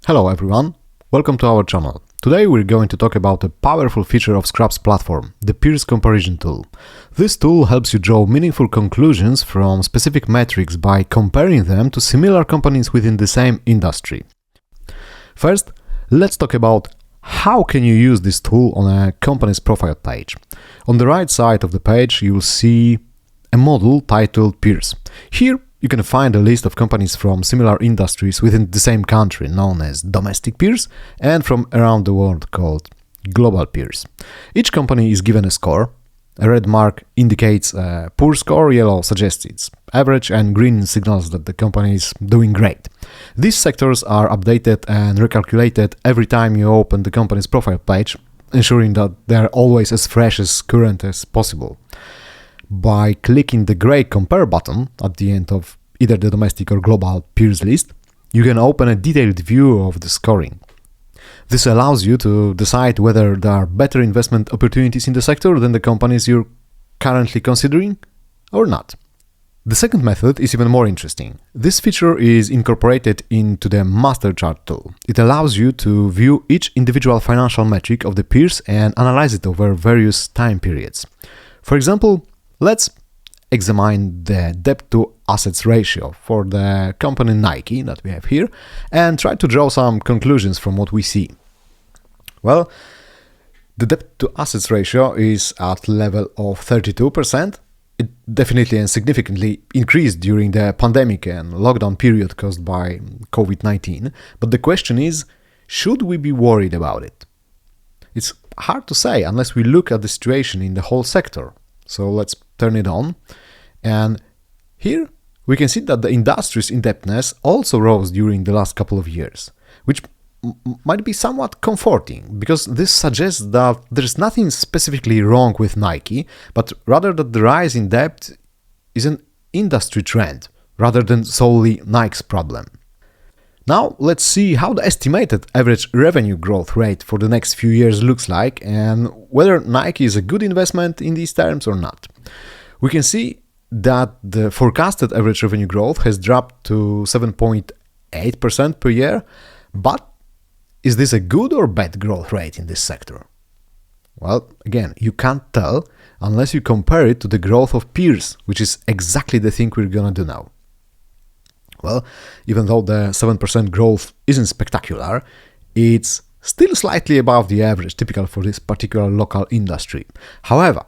Hello everyone, welcome to our channel. Today we're going to talk about a powerful feature of Scrap's platform, the Peers Comparison Tool. This tool helps you draw meaningful conclusions from specific metrics by comparing them to similar companies within the same industry. First, let's talk about how can you use this tool on a company's profile page. On the right side of the page you'll see a module titled Peers. Here you can find a list of companies from similar industries within the same country, known as domestic peers, and from around the world called global peers. Each company is given a score. A red mark indicates a poor score, yellow suggests it's average, and green signals that the company is doing great. These sectors are updated and recalculated every time you open the company's profile page, ensuring that they're always as fresh as current as possible. By clicking the gray compare button at the end of either the domestic or global peers list, you can open a detailed view of the scoring. This allows you to decide whether there are better investment opportunities in the sector than the companies you're currently considering or not. The second method is even more interesting. This feature is incorporated into the Master Chart tool. It allows you to view each individual financial metric of the peers and analyze it over various time periods. For example, let's examine the debt-to-assets ratio for the company Nike that we have here and try to draw some conclusions from what we see. Well, the debt-to-assets ratio is at level of 32%. It definitely and significantly increased during the pandemic and lockdown period caused by COVID-19. But the question is, should we be worried about it? It's hard to say unless we look at the situation in the whole sector. So let's turn it on, and here we can see that the industry's indebtedness also rose during the last couple of years, which might be somewhat comforting, because this suggests that there's nothing specifically wrong with Nike, but rather that the rise in debt is an industry trend rather than solely Nike's problem. Now let's see how the estimated average revenue growth rate for the next few years looks like and whether Nike is a good investment in these terms or not. We can see that the forecasted average revenue growth has dropped to 7.8% per year, but is this a good or bad growth rate in this sector? Well, again, you can't tell unless you compare it to the growth of peers, which is exactly the thing we're gonna do now. Well, even though the 7% growth isn't spectacular, it's still slightly above the average typical for this particular local industry. However,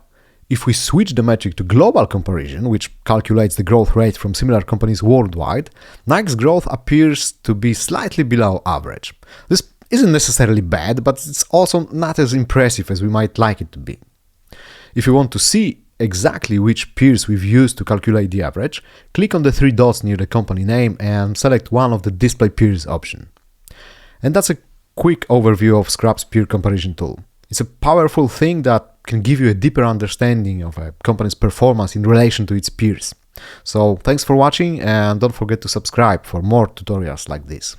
if we switch the metric to global comparison, which calculates the growth rate from similar companies worldwide, Nike's growth appears to be slightly below average. This isn't necessarily bad, but it's also not as impressive as we might like it to be. If you want to see exactly which peers we've used to calculate the average, click on the three dots near the company name and select one of the Display Peers option. And that's a quick overview of Scrap's peer comparison tool. It's a powerful thing that can give you a deeper understanding of a company's performance in relation to its peers. So thanks for watching, and don't forget to subscribe for more tutorials like this.